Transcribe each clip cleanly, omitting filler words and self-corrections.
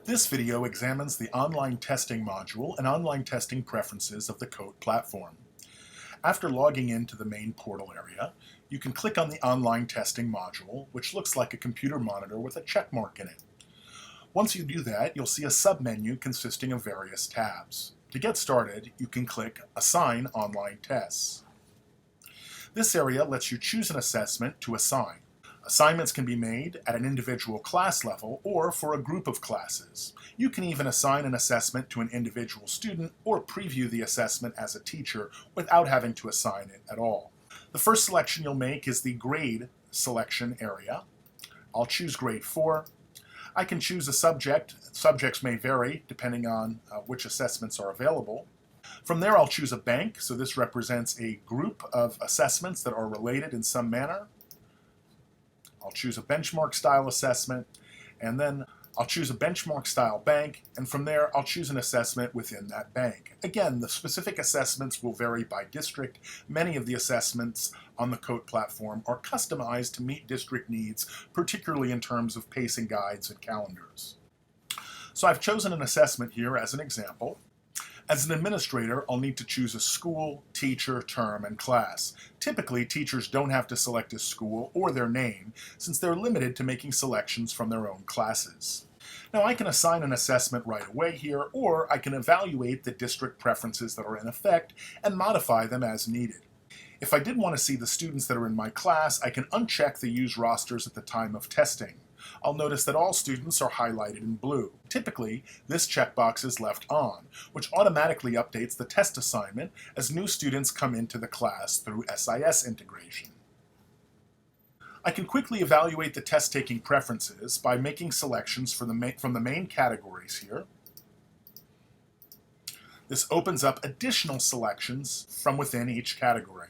This video examines the online testing module and online testing preferences of the COTE platform. After logging into the main portal area, you can click on the online testing module, which looks like a computer monitor with a check mark in it. Once you do that, you'll see a submenu consisting of various tabs. To get started, you can click Assign Online Tests. This area lets you choose an assessment to assign. Assignments can be made at an individual class level or for a group of classes. You can even assign an assessment to an individual student or preview the assessment as a teacher without having to assign it at all. The first selection you'll make is the grade selection area. I'll choose grade 4. I can choose a subject. Subjects may vary depending on which assessments are available. From there, I'll choose a bank, so this represents a group of assessments that are related in some manner. I'll choose a benchmark style assessment, and then I'll choose a benchmark style bank, and from there I'll choose an assessment within that bank. Again, the specific assessments will vary by district. Many of the assessments on the COTE platform are customized to meet district needs, particularly in terms of pacing guides and calendars. So I've chosen an assessment here as an example. As an administrator, I'll need to choose a school, teacher, term, and class. Typically, teachers don't have to select a school or their name, since they're limited to making selections from their own classes. Now, I can assign an assessment right away here, or I can evaluate the district preferences that are in effect and modify them as needed. If I did want to see the students that are in my class, I can uncheck the Use Rosters at the time of testing. I'll notice that all students are highlighted in blue. Typically, this checkbox is left on, which automatically updates the test assignment as new students come into the class through SIS integration. I can quickly evaluate the test-taking preferences by making selections from the main categories here. This opens up additional selections from within each category.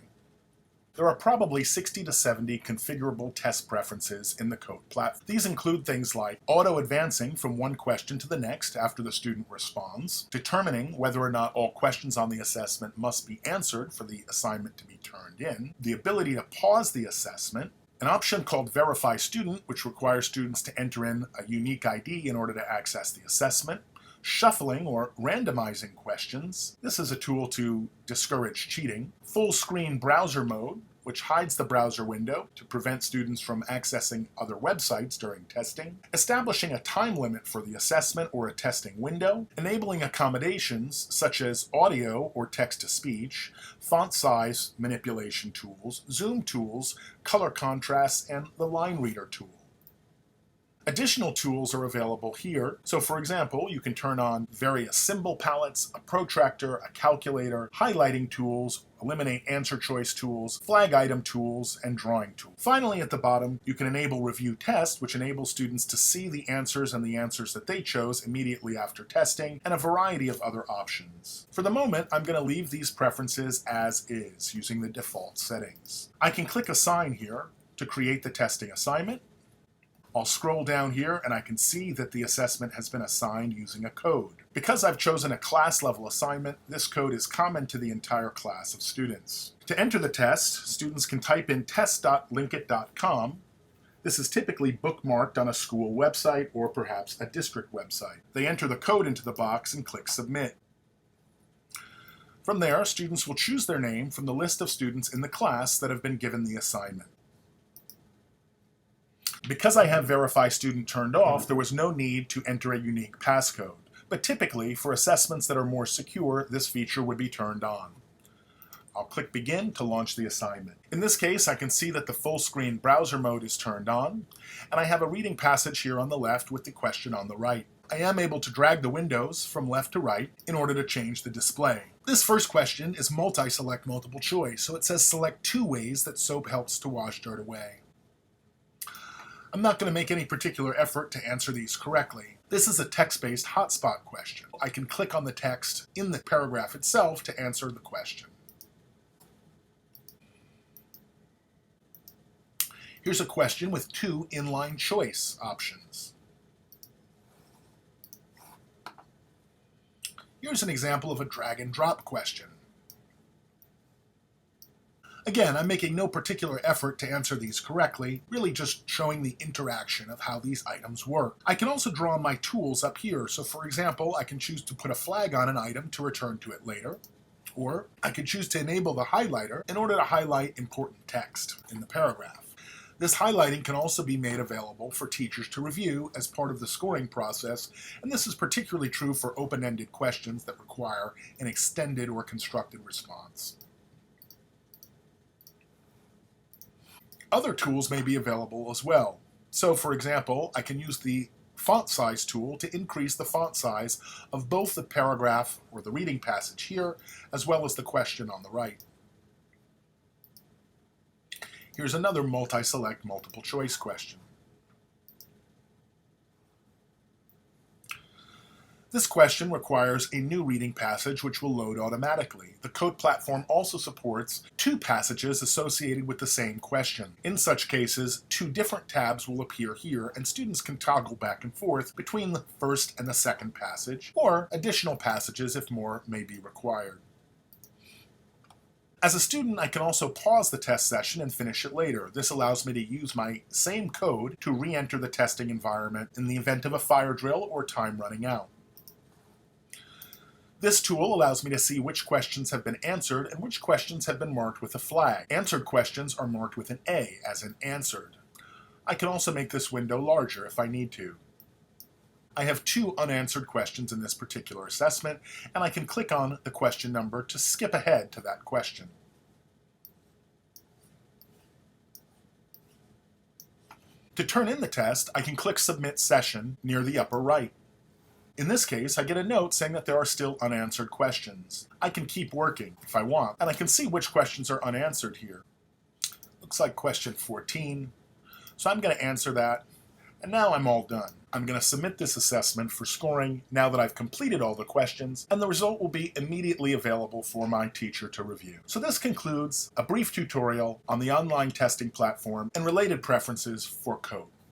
There are probably 60 to 70 configurable test preferences in the COTE platform. These include things like auto-advancing from one question to the next after the student responds, determining whether or not all questions on the assessment must be answered for the assignment to be turned in, the ability to pause the assessment, an option called Verify Student, which requires students to enter in a unique ID in order to access the assessment, shuffling or randomizing questions. This is a tool to discourage cheating. Full screen browser mode, which hides the browser window to prevent students from accessing other websites during testing. Establishing a time limit for the assessment or a testing window. Enabling accommodations such as audio or text-to-speech, font size manipulation tools, zoom tools, color contrast, and the line reader tool. Additional tools are available here. So for example, you can turn on various symbol palettes, a protractor, a calculator, highlighting tools, eliminate answer choice tools, flag item tools, and drawing tools. Finally, at the bottom, you can enable review test, which enables students to see the answers and the answers that they chose immediately after testing, and a variety of other options. For the moment, I'm going to leave these preferences as is, using the default settings. I can click Assign here to create the testing assignment. I'll scroll down here and I can see that the assessment has been assigned using a code. Because I've chosen a class level assignment, this code is common to the entire class of students. To enter the test, students can type in test.linkit.com. This is typically bookmarked on a school website or perhaps a district website. They enter the code into the box and click Submit. From there, students will choose their name from the list of students in the class that have been given the assignment. Because I have Verify Student turned off, there was no need to enter a unique passcode. But typically, for assessments that are more secure, this feature would be turned on. I'll click Begin to launch the assignment. In this case, I can see that the full screen browser mode is turned on, and I have a reading passage here on the left with the question on the right. I am able to drag the windows from left to right in order to change the display. This first question is multi-select multiple choice, so it says select 2 ways that soap helps to wash dirt away. I'm not going to make any particular effort to answer these correctly. This is a text-based hotspot question. I can click on the text in the paragraph itself to answer the question. Here's a question with 2 inline choice options. Here's an example of a drag and drop question. Again, I'm making no particular effort to answer these correctly, really just showing the interaction of how these items work. I can also draw my tools up here, so for example, I can choose to put a flag on an item to return to it later, or I could choose to enable the highlighter in order to highlight important text in the paragraph. This highlighting can also be made available for teachers to review as part of the scoring process, and this is particularly true for open-ended questions that require an extended or constructed response. Other tools may be available as well. So, for example, I can use the font size tool to increase the font size of both the paragraph or the reading passage here, as well as the question on the right. Here's another multi-select multiple choice question. This question requires a new reading passage which will load automatically. The code platform also supports two passages associated with the same question. In such cases, two different tabs will appear here, and students can toggle back and forth between the first and the second passage, or additional passages if more may be required. As a student, I can also pause the test session and finish it later. This allows me to use my same code to re-enter the testing environment in the event of a fire drill or time running out. This tool allows me to see which questions have been answered and which questions have been marked with a flag. Answered questions are marked with an A, as in answered. I can also make this window larger if I need to. I have two unanswered questions in this particular assessment, and I can click on the question number to skip ahead to that question. To turn in the test, I can click Submit Session near the upper right. In this case, I get a note saying that there are still unanswered questions. I can keep working if I want, and I can see which questions are unanswered here. Looks like question 14, so I'm going to answer that, and now I'm all done. I'm going to submit this assessment for scoring now that I've completed all the questions, and the result will be immediately available for my teacher to review. So this concludes a brief tutorial on the online testing platform and related preferences for code.